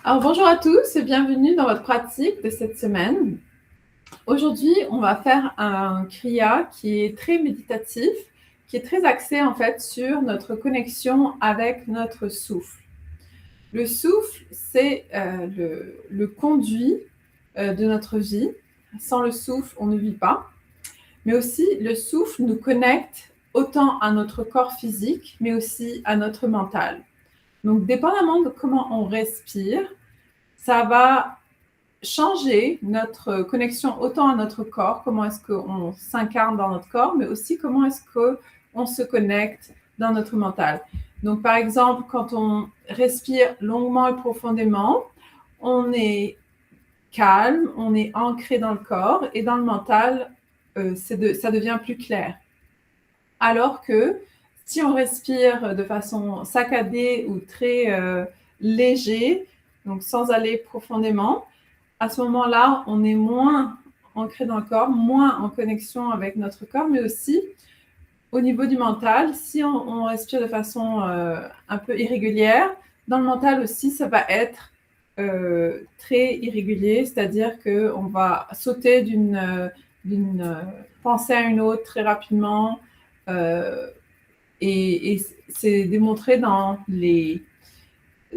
Alors bonjour à tous et bienvenue dans votre pratique de cette semaine. Aujourd'hui, on va faire un kriya qui est très méditatif, qui est très axé en fait sur notre connexion avec notre souffle. Le souffle, c'est le conduit de notre vie. Sans le souffle, on ne vit pas. Mais aussi, le souffle nous connecte autant à notre corps physique, mais aussi à notre mental. Donc, dépendamment de comment on respire, ça va changer notre connexion autant à notre corps, comment est-ce qu'on s'incarne dans notre corps, mais aussi comment est-ce qu'on se connecte dans notre mental. Donc, par exemple, quand on respire longuement et profondément, on est calme, on est ancré dans le corps et dans le mental, ça devient plus clair. Alors que si on respire de façon saccadée ou très léger, donc sans aller profondément, à ce moment-là, on est moins ancré dans le corps, moins en connexion avec notre corps, mais aussi au niveau du mental, si on respire de façon un peu irrégulière, dans le mental aussi, ça va être très irrégulier, c'est-à-dire qu'on va sauter d'une pensée à une autre très rapidement. Et c'est démontré dans les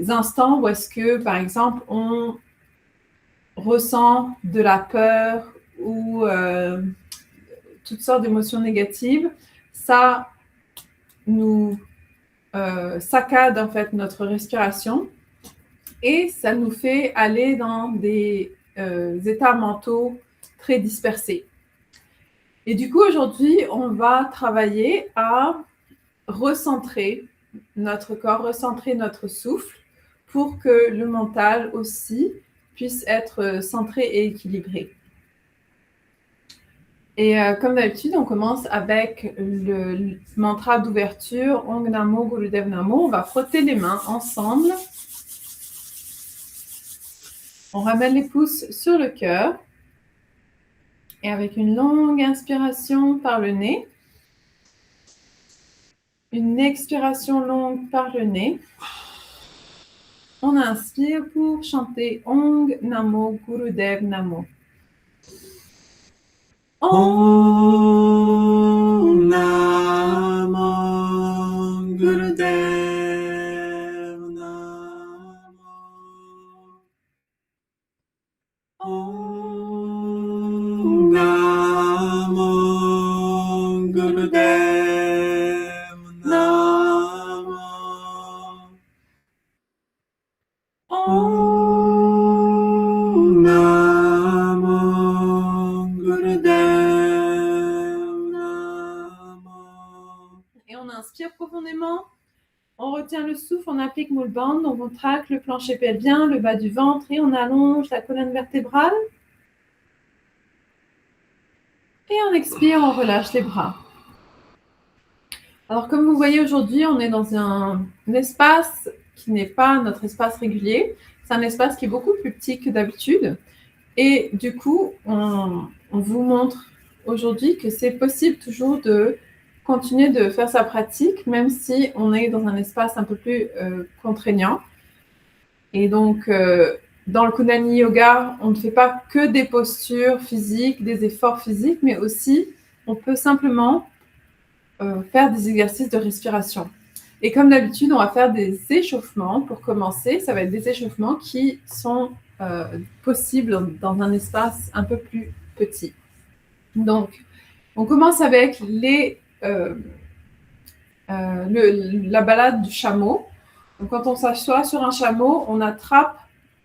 instants où est-ce que, par exemple, on ressent de la peur ou toutes sortes d'émotions négatives, ça nous saccade en fait notre respiration et ça nous fait aller dans des états mentaux très dispersés. Et du coup, aujourd'hui, on va travailler à recentrer notre corps, recentrer notre souffle pour que le mental aussi puisse être centré et équilibré. Et comme d'habitude, on commence avec le mantra d'ouverture, Om Namo Gurudev Namo. On va frotter les mains ensemble. On ramène les pouces sur le cœur. Et avec une longue inspiration par le nez, une expiration longue par le nez, on inspire pour chanter Om Namo Gurudev Namo. Om Namo Gurudev Namo. Om Namo Gurudev Namo. Om Namo Gurudev Namo. Et on inspire profondément. On retient le souffle, on applique moule bande, on contracte le plancher pelvien, le bas du ventre et on allonge la colonne vertébrale. Et on expire, on relâche les bras. Alors comme vous voyez aujourd'hui, on est dans un espace qui n'est pas notre espace régulier. C'est un espace qui est beaucoup plus petit que d'habitude. Et du coup, on vous montre aujourd'hui que c'est possible toujours de continuer de faire sa pratique, même si on est dans un espace un peu plus contraignant. Et donc, dans le Kundalini Yoga, on ne fait pas que des postures physiques, des efforts physiques, mais aussi, on peut simplement faire des exercices de respiration. Et comme d'habitude, on va faire des échauffements pour commencer. Ça va être des échauffements qui sont possibles dans un espace un peu plus petit. Donc, on commence avec la balade du chameau. Donc, quand on s'assoit sur un chameau, on attrape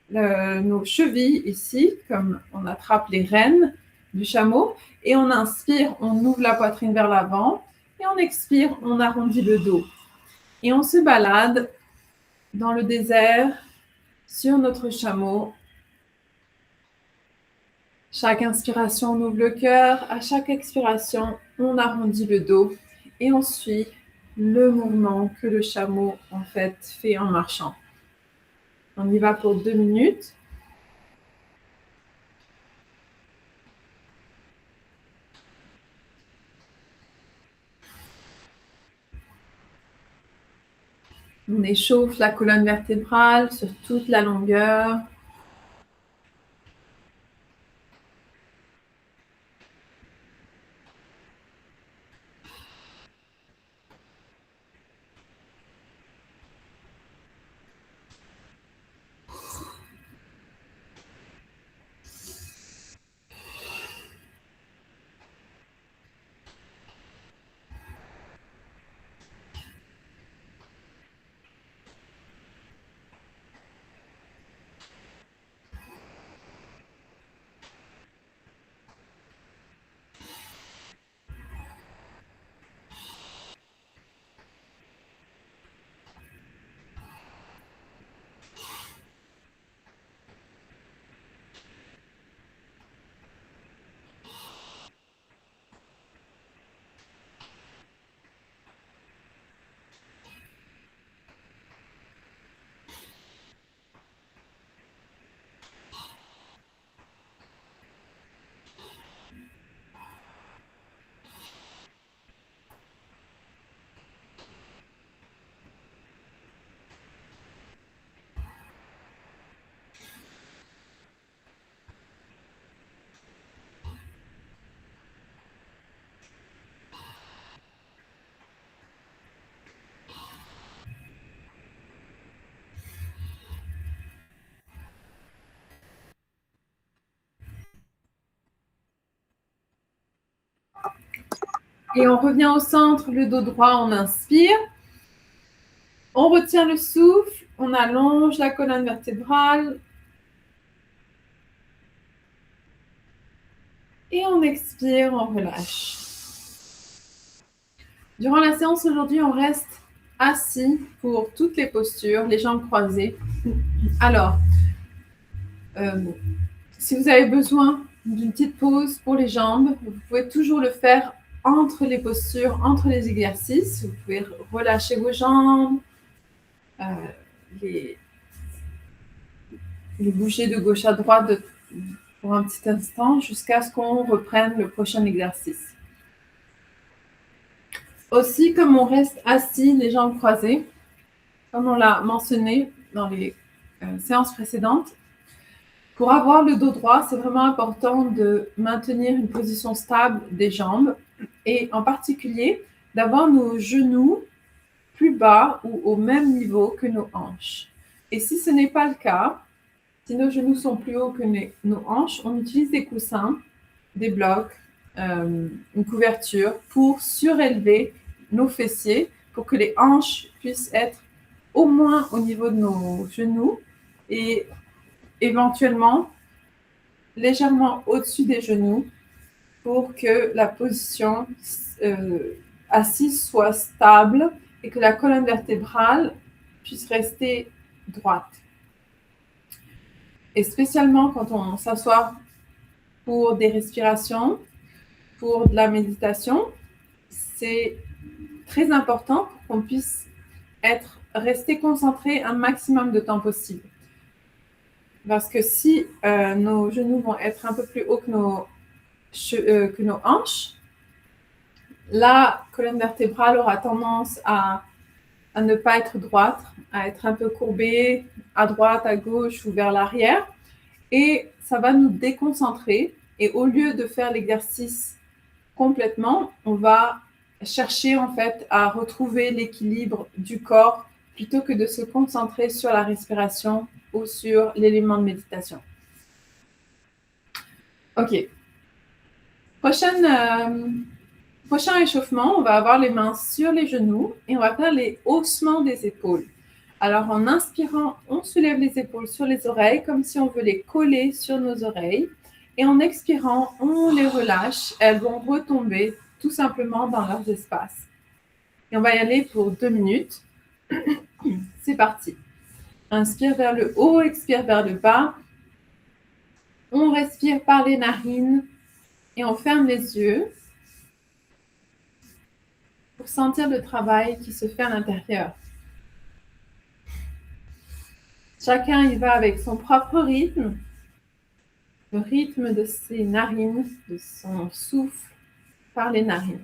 nos chevilles ici, comme on attrape les rênes du chameau, et on inspire, on ouvre la poitrine vers l'avant, et on expire, on arrondit le dos. Et on se balade dans le désert sur notre chameau. Chaque inspiration, on ouvre le cœur. À chaque expiration, on arrondit le dos et on suit le mouvement que le chameau en fait en marchant. On y va pour 2 minutes. On échauffe la colonne vertébrale sur toute la longueur. Et on revient au centre, le dos droit, on inspire. On retient le souffle, on allonge la colonne vertébrale. Et on expire, on relâche. Durant la séance aujourd'hui, on reste assis pour toutes les postures, les jambes croisées. Alors, si vous avez besoin d'une petite pause pour les jambes, vous pouvez toujours le faire entre les postures, entre les exercices. Vous pouvez relâcher vos jambes, les bouger de gauche à droite pour un petit instant jusqu'à ce qu'on reprenne le prochain exercice. Aussi, comme on reste assis, les jambes croisées, comme on l'a mentionné dans les séances précédentes, pour avoir le dos droit, c'est vraiment important de maintenir une position stable des jambes et en particulier d'avoir nos genoux plus bas ou au même niveau que nos hanches. Et si ce n'est pas le cas, si nos genoux sont plus hauts que nos hanches, on utilise des coussins, des blocs, une couverture pour surélever nos fessiers pour que les hanches puissent être au moins au niveau de nos genoux et éventuellement légèrement au-dessus des genoux pour que la position assise soit stable et que la colonne vertébrale puisse rester droite. Et spécialement quand on s'assoit pour des respirations, pour de la méditation, c'est très important pour qu'on puisse rester concentré un maximum de temps possible. Parce que si nos genoux vont être un peu plus hauts que nos hanches, la colonne vertébrale aura tendance à ne pas être droite, à être un peu courbée à droite, à gauche ou vers l'arrière. Et ça va nous déconcentrer. Et au lieu de faire l'exercice complètement, on va chercher en fait à retrouver l'équilibre du corps plutôt que de se concentrer sur la respiration ou sur l'élément de méditation. Ok. Prochain échauffement, on va avoir les mains sur les genoux et on va faire les haussements des épaules. Alors en inspirant, on soulève les épaules sur les oreilles comme si on veut les coller sur nos oreilles. Et en expirant, on les relâche. Elles vont retomber tout simplement dans leurs espaces. Et on va y aller pour 2 minutes. C'est parti. Inspire vers le haut, expire vers le bas. On respire par les narines et on ferme les yeux pour sentir le travail qui se fait à l'intérieur. Chacun y va avec son propre rythme, le rythme de ses narines, de son souffle par les narines.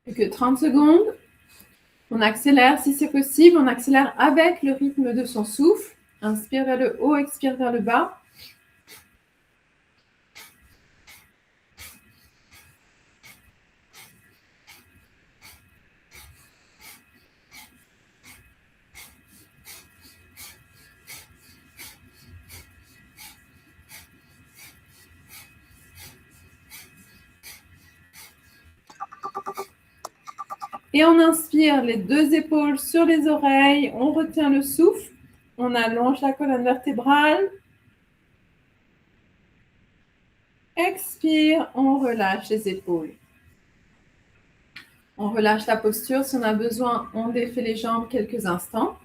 Plus que 30 secondes. On accélère si c'est possible. On accélère avec le rythme de son souffle. Inspire vers le haut, expire vers le bas. Et on inspire les deux épaules sur les oreilles. On retient le souffle. On allonge la colonne vertébrale. Expire, on relâche les épaules. On relâche la posture. Si on a besoin, on défait les jambes quelques instants.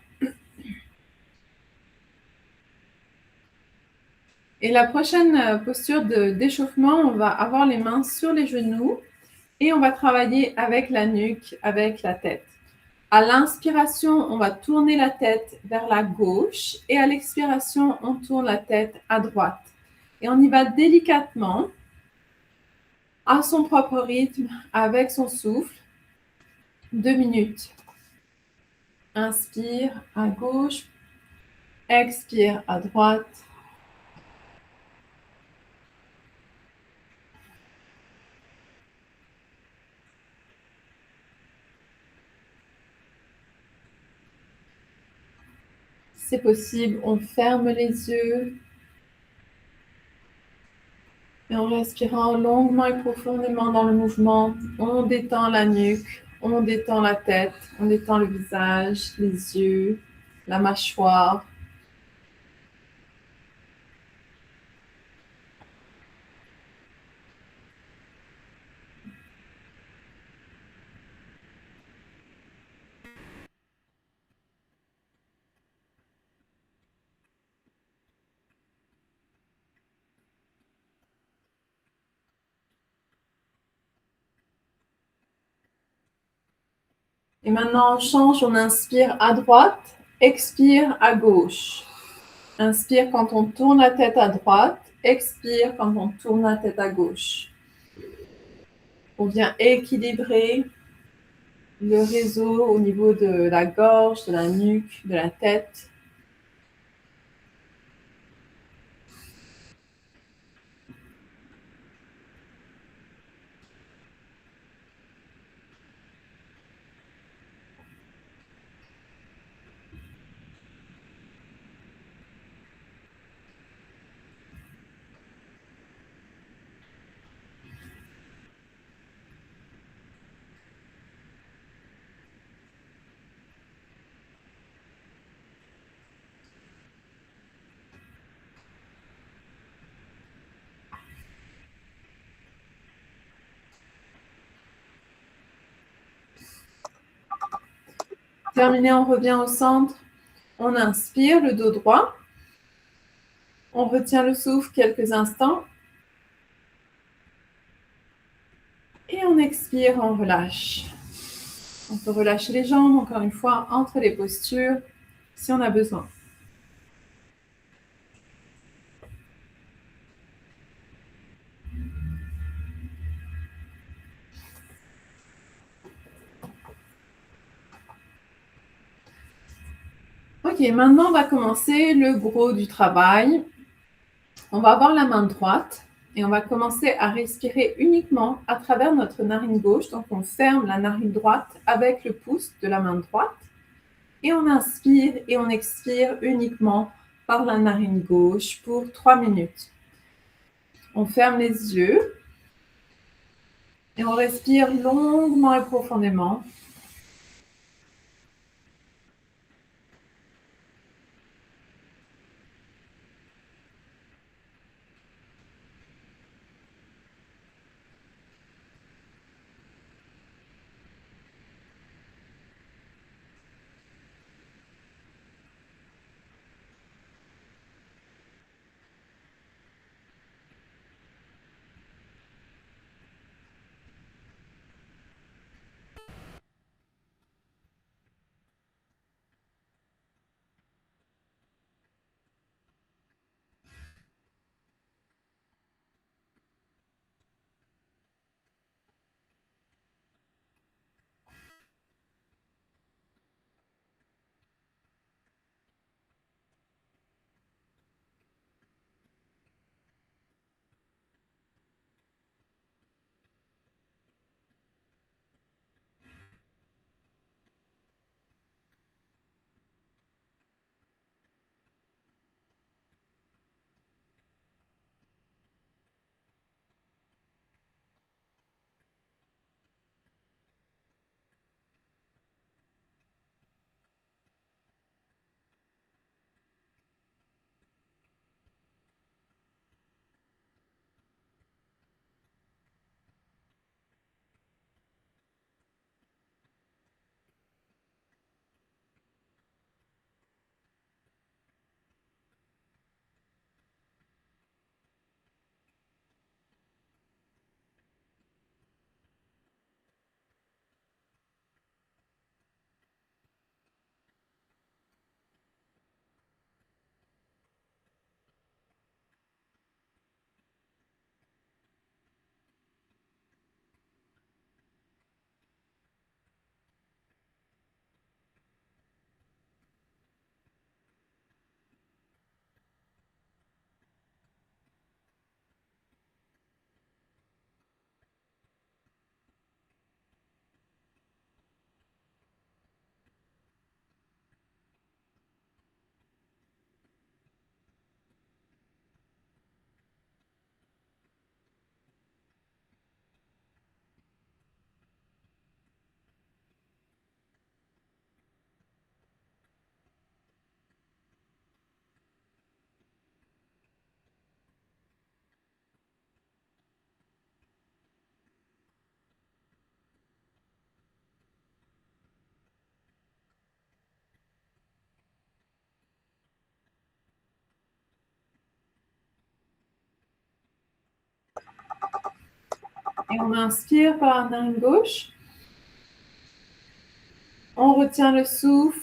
Et la prochaine posture d'échauffement, on va avoir les mains sur les genoux et on va travailler avec la nuque, avec la tête. À l'inspiration, on va tourner la tête vers la gauche et à l'expiration, on tourne la tête à droite. Et on y va délicatement, à son propre rythme, avec son souffle. 2 minutes. Inspire à gauche, expire à droite. C'est possible, on ferme les yeux. Et en respirant longuement et profondément dans le mouvement, on détend la nuque, on détend la tête, on détend le visage, les yeux, la mâchoire. Et maintenant, on change, on inspire à droite, expire à gauche. Inspire quand on tourne la tête à droite, expire quand on tourne la tête à gauche. On vient équilibrer le réseau au niveau de la gorge, de la nuque, de la tête. Terminé, on revient au centre. On inspire, le dos droit. On retient le souffle quelques instants. Et on expire, on relâche. On peut relâcher les jambes, encore une fois, entre les postures, si on a besoin. Ok, maintenant on va commencer le gros du travail. On va avoir la main droite et on va commencer à respirer uniquement à travers notre narine gauche. Donc on ferme la narine droite avec le pouce de la main droite. Et on inspire et on expire uniquement par la narine gauche pour 3 minutes. On ferme les yeux et on respire longuement et profondément. Et on inspire par la narine gauche. On retient le souffle.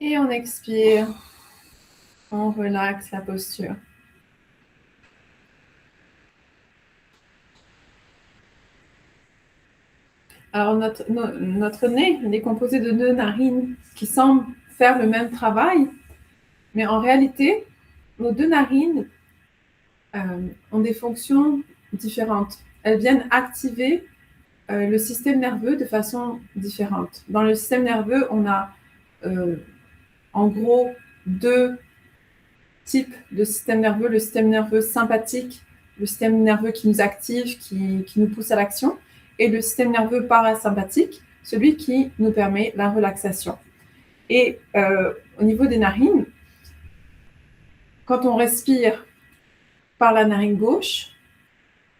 Et on expire. On relaxe la posture. Alors, notre nez, il est composé de 2 narines qui semblent faire le même travail, mais en réalité, nos 2 narines ont des fonctions différentes. Elles viennent activer le système nerveux de façon différente. Dans le système nerveux, on a en gros 2 types de système nerveux. Le système nerveux sympathique, le système nerveux qui nous active, qui nous pousse à l'action, et le système nerveux parasympathique, celui qui nous permet la relaxation. Et au niveau des narines, quand on respire par la narine gauche,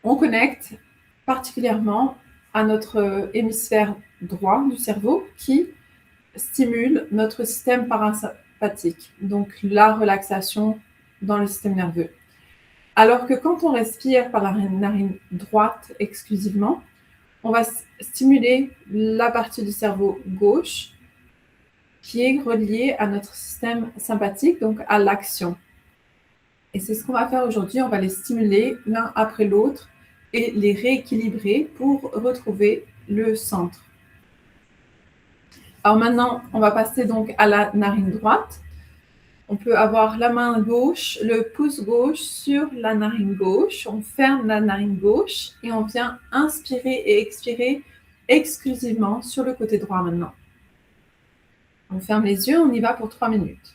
on connecte particulièrement à notre hémisphère droit du cerveau qui stimule notre système parasympathique, donc la relaxation dans le système nerveux. Alors que quand on respire par la narine droite exclusivement, on va stimuler la partie du cerveau gauche qui est reliée à notre système sympathique, donc à l'action. Et c'est ce qu'on va faire aujourd'hui, on va les stimuler l'un après l'autre et les rééquilibrer pour retrouver le centre. Alors maintenant, on va passer donc à la narine droite. On peut avoir la main gauche, le pouce gauche sur la narine gauche. On ferme la narine gauche et on vient inspirer et expirer exclusivement sur le côté droit maintenant. On ferme les yeux, on y va pour 3 minutes.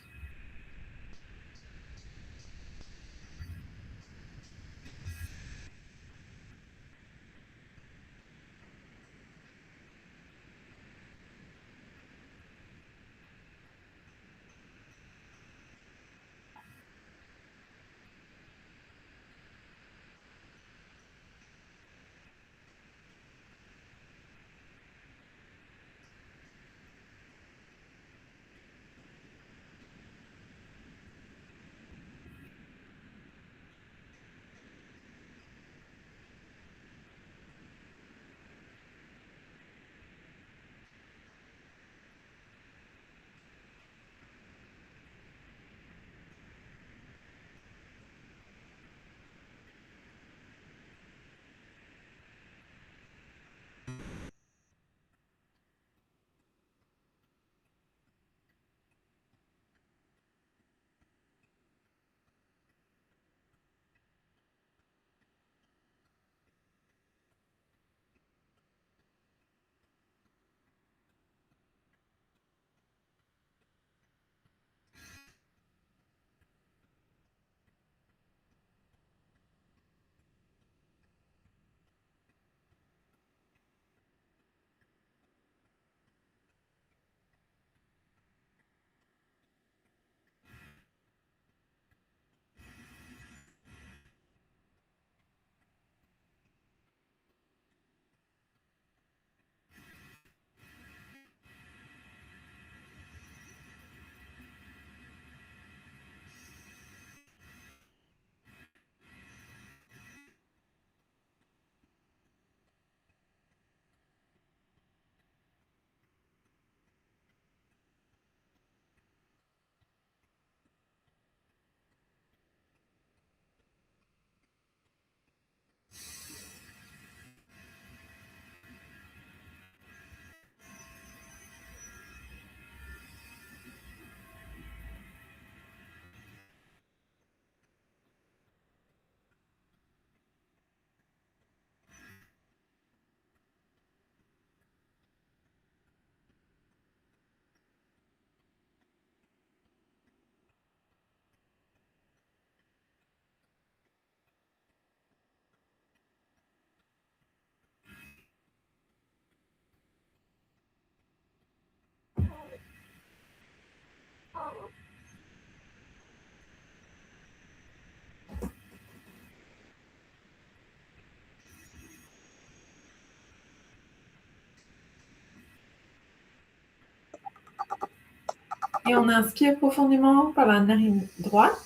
Et on inspire profondément par la narine droite.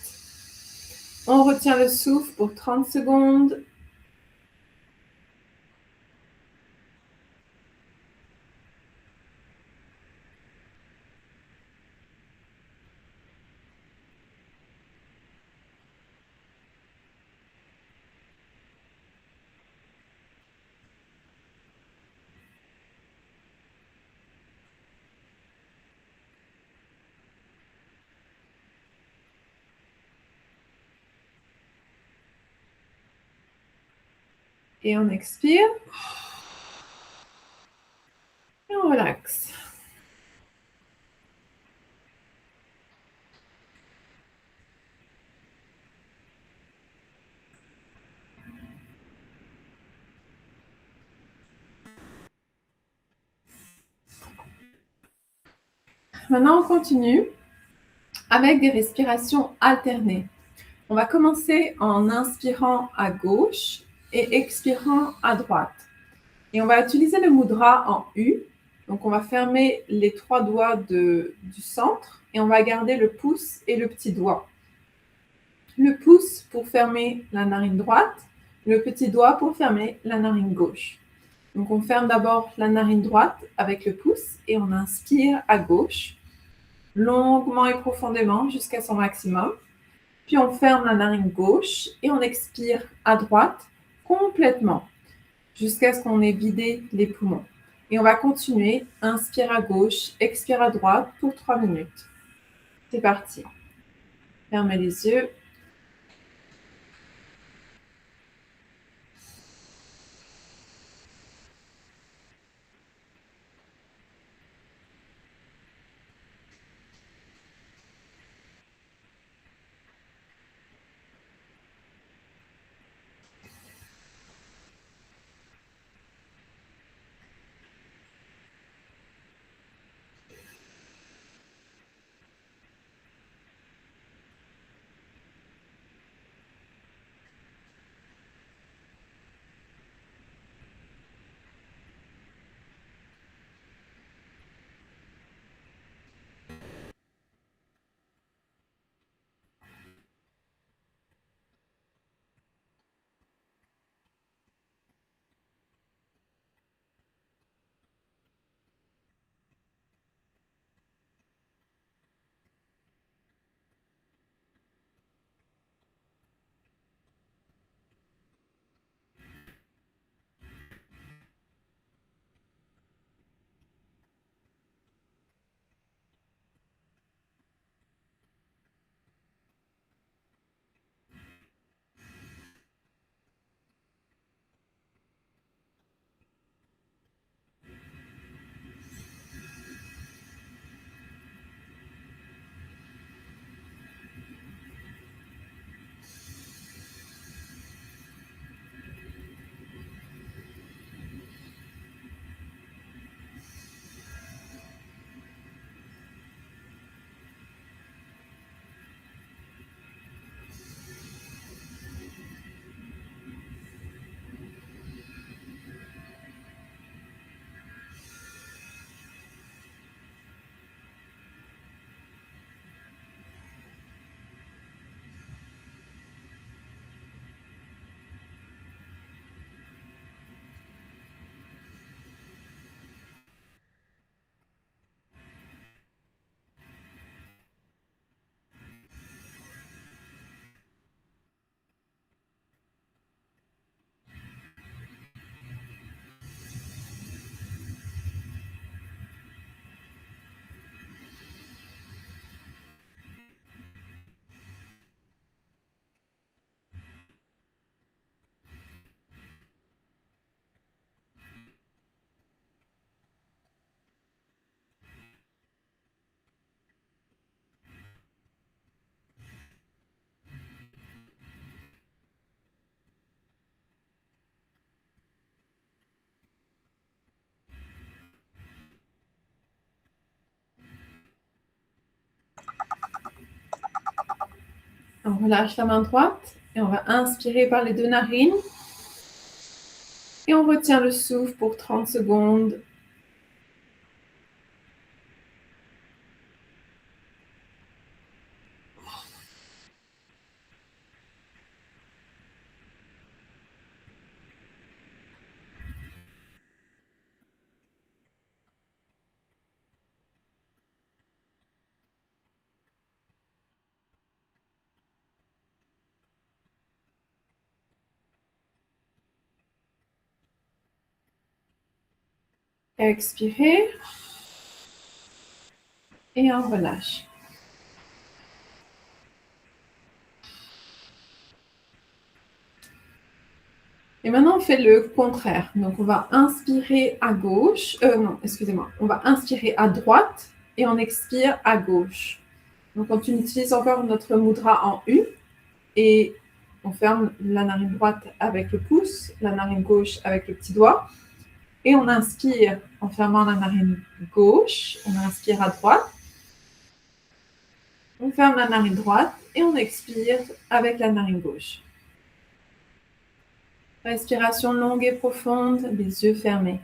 On retient le souffle pour 30 secondes. Et on expire. Et on relaxe. Maintenant, on continue avec des respirations alternées. On va commencer en inspirant à gauche et expirant à droite. Et on va utiliser le mudra en U. Donc, on va fermer les 3 doigts du centre et on va garder le pouce et le petit doigt. Le pouce pour fermer la narine droite, le petit doigt pour fermer la narine gauche. Donc, on ferme d'abord la narine droite avec le pouce et on inspire à gauche, longuement et profondément jusqu'à son maximum. Puis, on ferme la narine gauche et on expire à droite complètement jusqu'à ce qu'on ait vidé les poumons. Et on va continuer, inspire à gauche, expire à droite pour 3 minutes. C'est parti. Fermez les yeux. On relâche la main droite et on va inspirer par les 2 narines. Et on retient le souffle pour 30 secondes. Expirez. Et on relâche. Et maintenant, on fait le contraire. Donc, on va inspirer à gauche. Non, excusez-moi. On va inspirer à droite et on expire à gauche. Donc, on utilise encore notre mudra en U et on ferme la narine droite avec le pouce, la narine gauche avec le petit doigt. Et on inspire en fermant la narine gauche. On inspire à droite. On ferme la narine droite et on expire avec la narine gauche. Respiration longue et profonde, les yeux fermés.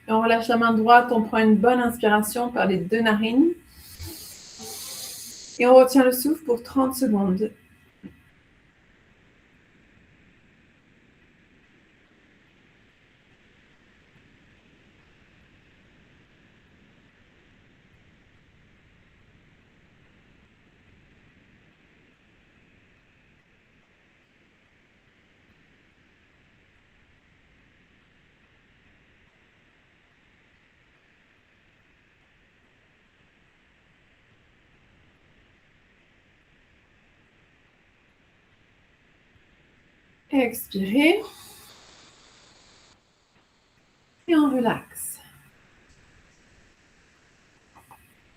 Et on relâche la main droite, on prend une bonne inspiration par les deux narines. Et on retient le souffle pour 30 secondes. Expirez. Et on relaxe.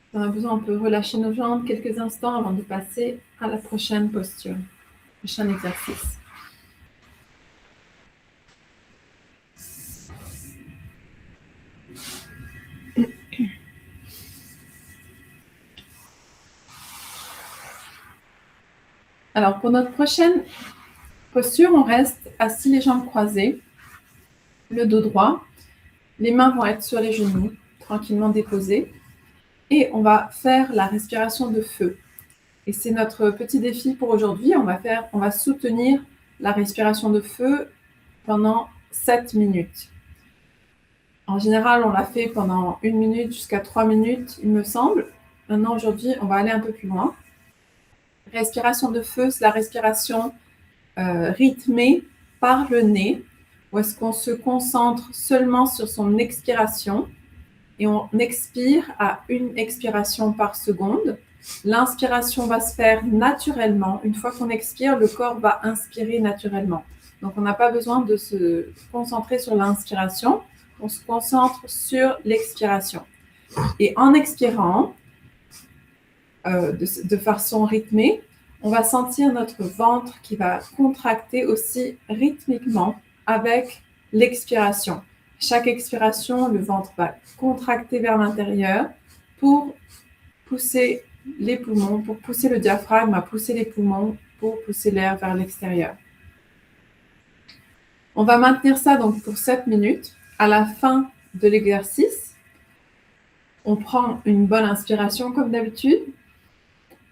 Si on a besoin, on peut relâcher nos jambes quelques instants avant de passer à la prochaine posture, prochain exercice. Alors, pour notre prochaine posture, on reste assis les jambes croisées, le dos droit. Les mains vont être sur les genoux, tranquillement déposées. Et on va faire la respiration de feu. Et c'est notre petit défi pour aujourd'hui. On va soutenir la respiration de feu pendant 7 minutes. En général, on l'a fait pendant 1 minute jusqu'à 3 minutes, il me semble. Maintenant, aujourd'hui, on va aller un peu plus loin. Respiration de feu, c'est la respiration rythmée par le nez, où est-ce qu'on se concentre seulement sur son expiration et on expire à 1 expiration par seconde. L'inspiration va se faire naturellement. Une fois qu'on expire, le corps va inspirer naturellement. Donc, on n'a pas besoin de se concentrer sur l'inspiration. On se concentre sur l'expiration. Et en expirant de façon rythmée, on va sentir notre ventre qui va contracter aussi rythmiquement avec l'expiration. Chaque expiration, le ventre va contracter vers l'intérieur pour pousser les poumons, pour pousser le diaphragme à pousser les poumons, pour pousser l'air vers l'extérieur. On va maintenir ça donc pour 7 minutes. À la fin de l'exercice, on prend une bonne inspiration comme d'habitude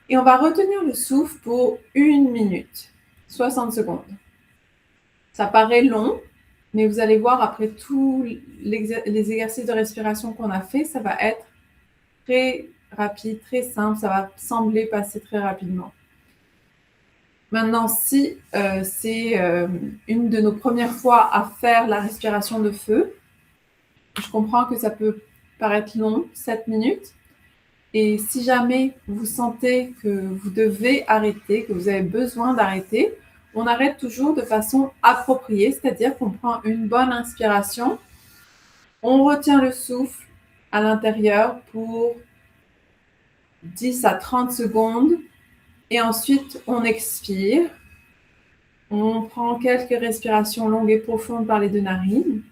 et on va retenir le souffle pour 1 minute, 60 secondes. Ça paraît long, mais vous allez voir après tous les exercices de respiration qu'on a fait, ça va être très rapide, très simple, ça va sembler passer très rapidement. Maintenant, si c'est une de nos premières fois à faire la respiration de feu, je comprends que ça peut paraître long, 7 minutes. Et si jamais vous sentez que vous devez arrêter, que vous avez besoin d'arrêter, on arrête toujours de façon appropriée, c'est-à-dire qu'on prend une bonne inspiration, on retient le souffle à l'intérieur pour 10 à 30 secondes et ensuite on expire. On prend quelques respirations longues et profondes par les 2 narines.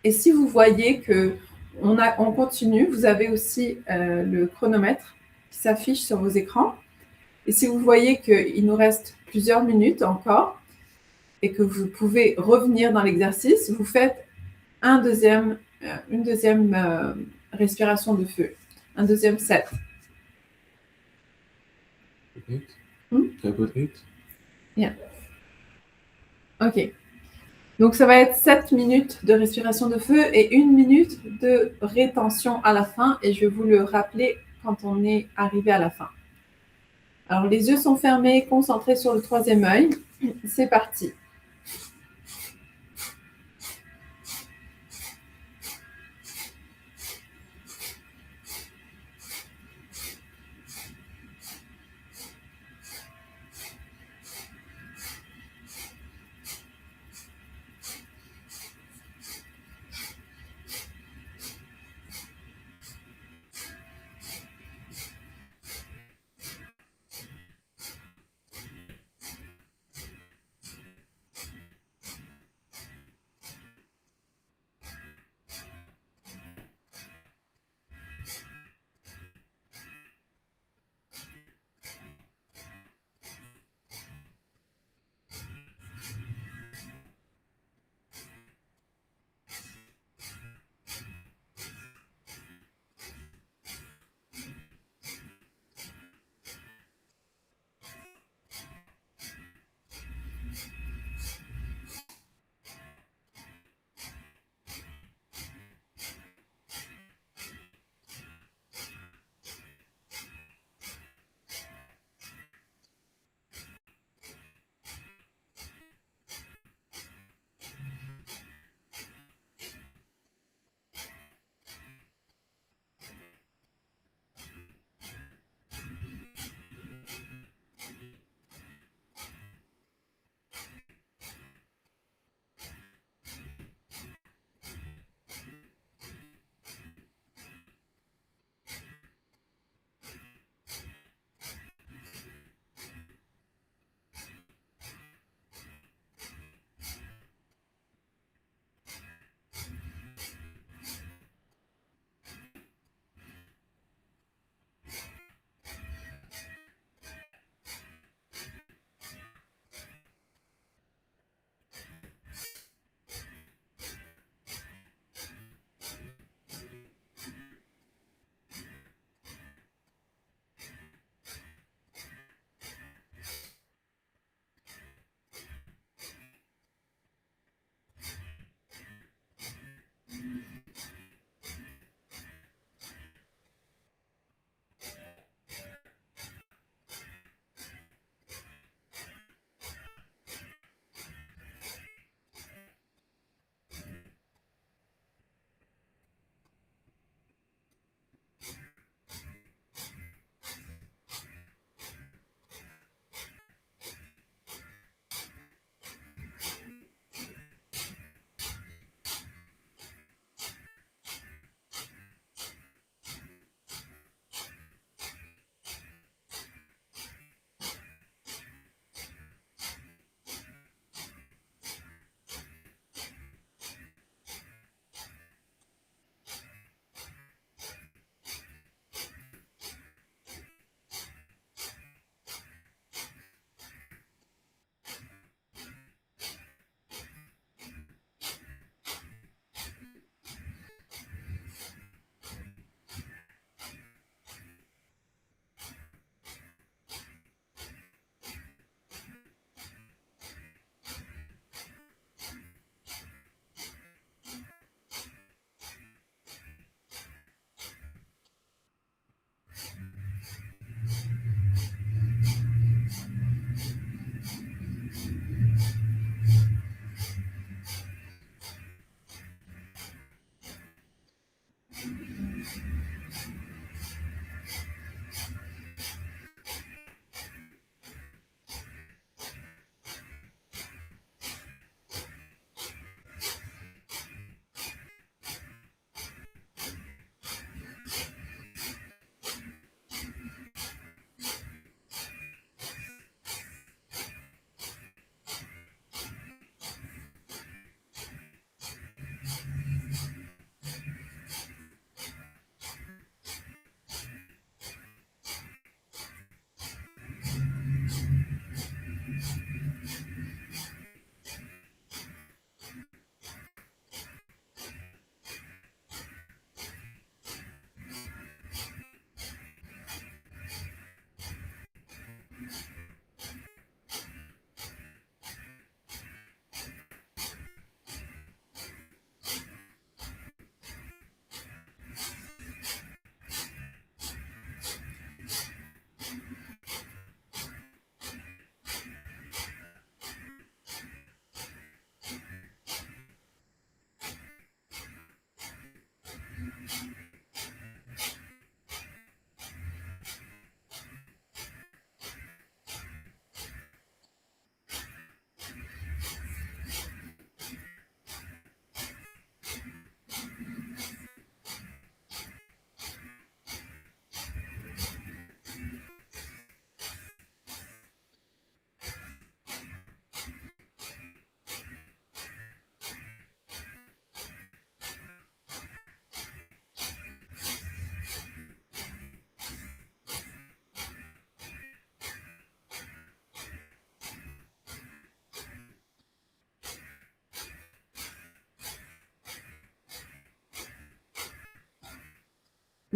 Et si vous voyez qu'on continue, vous avez aussi le chronomètre qui s'affiche sur vos écrans. Et si vous voyez qu'il nous reste plusieurs minutes encore et que vous pouvez revenir dans l'exercice, vous faites une deuxième respiration de feu, un deuxième set. Repeat. Hmm? Repeat. Yeah. Ok. Donc, ça va être 7 minutes de respiration de feu et 1 minute de rétention à la fin. Et je vais vous le rappeler quand on est arrivé à la fin. Alors, les yeux sont fermés, concentrés sur le 3e œil. C'est parti.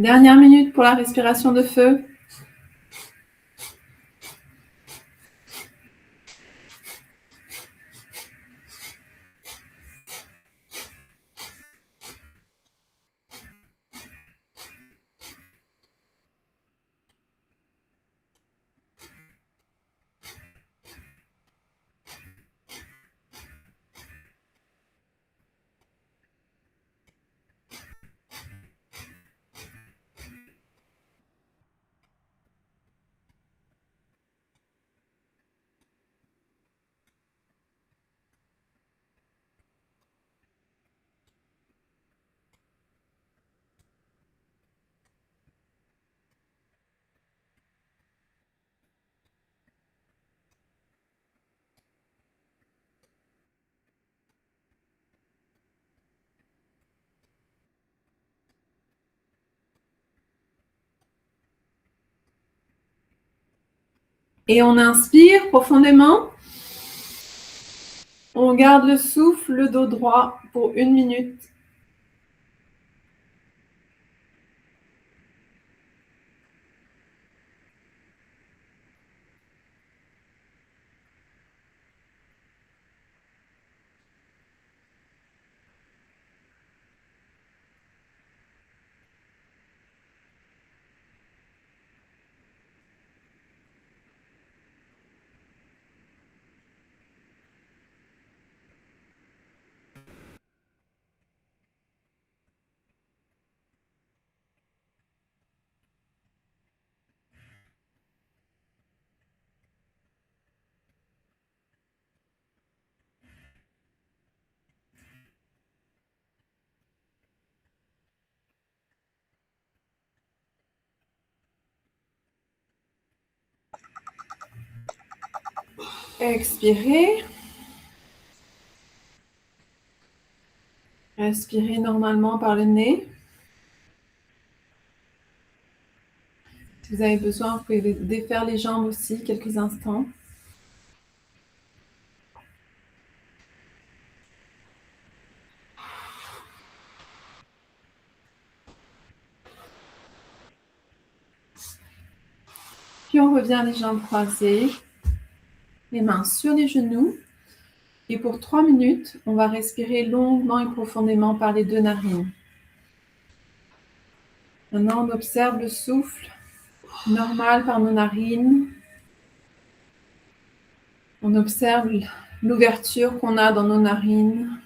Dernière minute pour la respiration de feu. Et on inspire profondément. On garde le souffle, le dos droit pour 1 minute. Expirez. Respirez normalement par le nez. Si vous avez besoin, vous pouvez défaire les jambes aussi quelques instants. Puis on revient les jambes croisées, les mains sur les genoux. Et pour 3 minutes, on va respirer longuement et profondément par les 2 narines. Maintenant, on observe le souffle normal par nos narines. On observe l'ouverture qu'on a dans nos narines.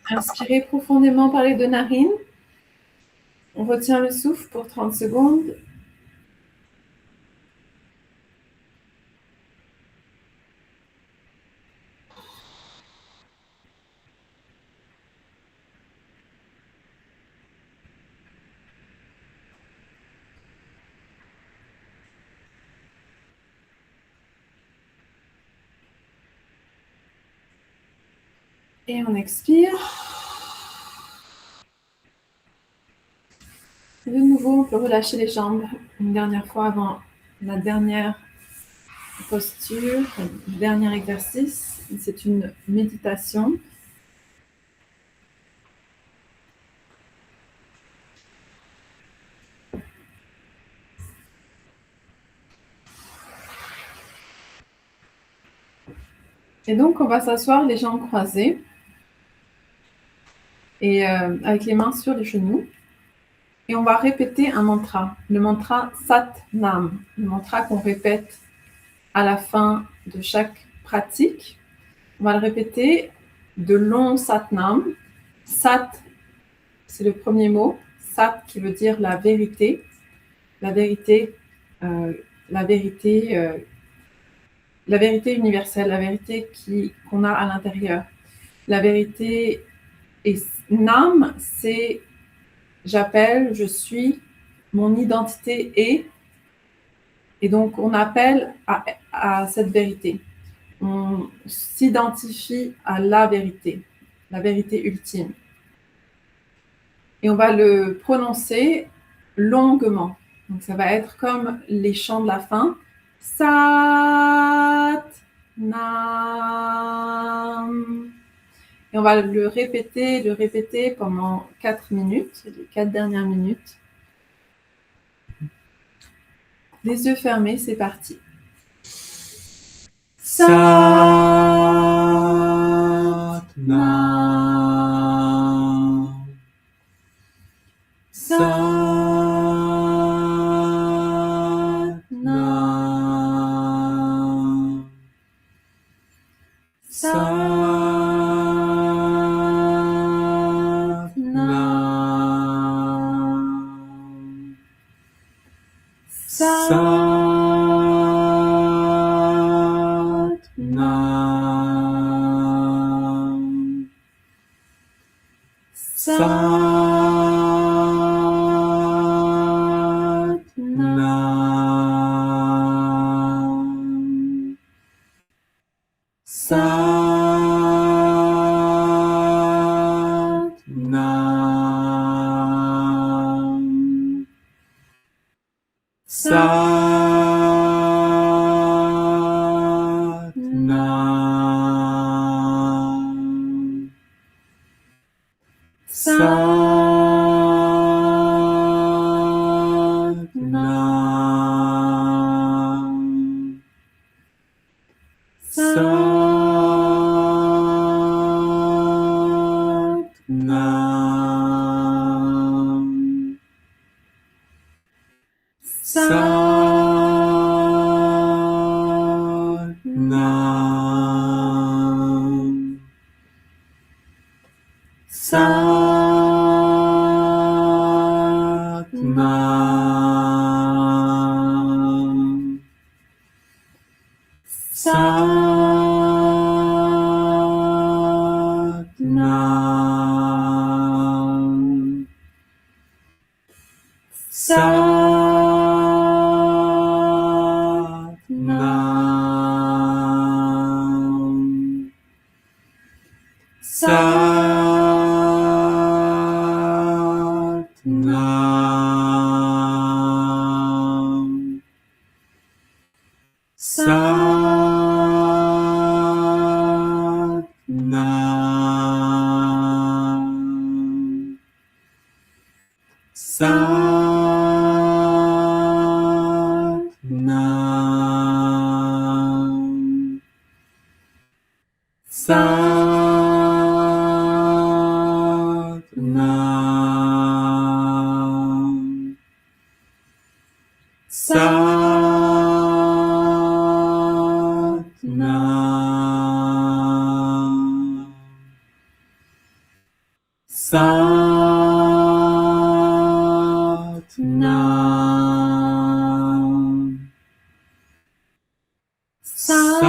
Inspirez profondément par les deux narines. On retient le souffle pour 30 secondes. Et on expire. Et de nouveau, on peut relâcher les jambes une dernière fois avant la dernière posture, le dernier exercice. C'est une méditation. Et donc, on va s'asseoir les jambes croisées et avec les mains sur les genoux. Et on va répéter un mantra, le mantra Sat Nam, le mantra qu'on répète à la fin de chaque pratique. On va le répéter de long Sat Nam. Sat, c'est le premier mot. Sat qui veut dire la vérité. La vérité, la vérité universelle, la vérité qu'on a à l'intérieur. La vérité, et Nam, c'est j'appelle, je suis, mon identité est, et donc on appelle à cette vérité. On s'identifie à la vérité ultime. Et on va le prononcer longuement. Donc ça va être comme les chants de la fin. Sat Nam. Et on va le répéter pendant 4 minutes, les 4 dernières minutes. Les yeux fermés, c'est parti. Sat Nam. Sat Nam. Sat Nam. Sat Nam. Sat Nam. Sat Nam. Sat Nam. Sat Nam. Sat Nam. Sat Nam. Sat Nam. Sat Nam. Sat Nam. Sat Nam. Sat Nam. Satnam. Satnam. Satnam. Satnam. Satnam. Satnam. Satnam.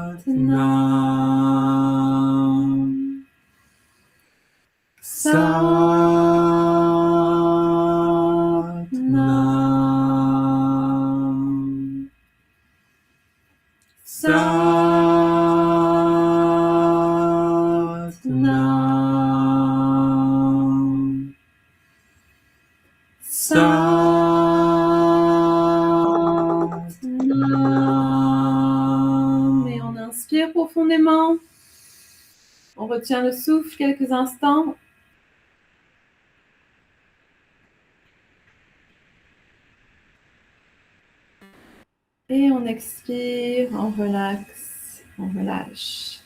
Satnam. Satnam. Satnam. Satnam. Et on inspire profondément. On retient le souffle quelques instants. Et on expire, on relaxe, on relâche.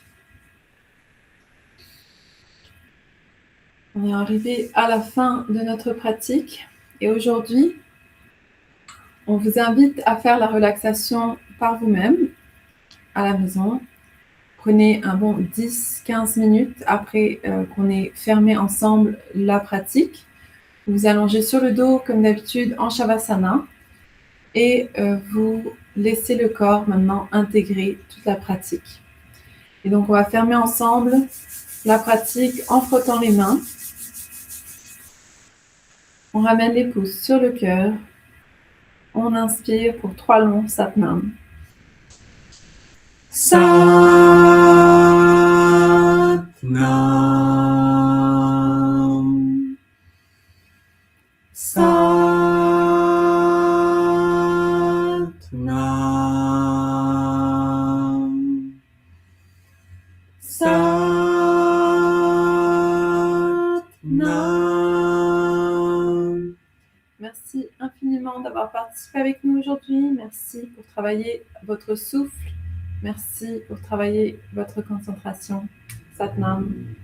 On est arrivé à la fin de notre pratique et aujourd'hui, on vous invite à faire la relaxation par vous-même à la maison. Prenez un bon 10-15 minutes après qu'on ait fermé ensemble la pratique. Vous vous allongez sur le dos comme d'habitude en Shavasana et vous laissez le corps maintenant intégrer toute la pratique. Et donc on va fermer ensemble la pratique en frottant les mains. On ramène les pouces sur le cœur. On inspire pour 3 longs Satnam. Satnam. Satnam. Satnam. Merci infiniment d'avoir participé avec nous aujourd'hui. Merci pour travailler votre souffle. Merci pour travailler votre concentration. Satnam.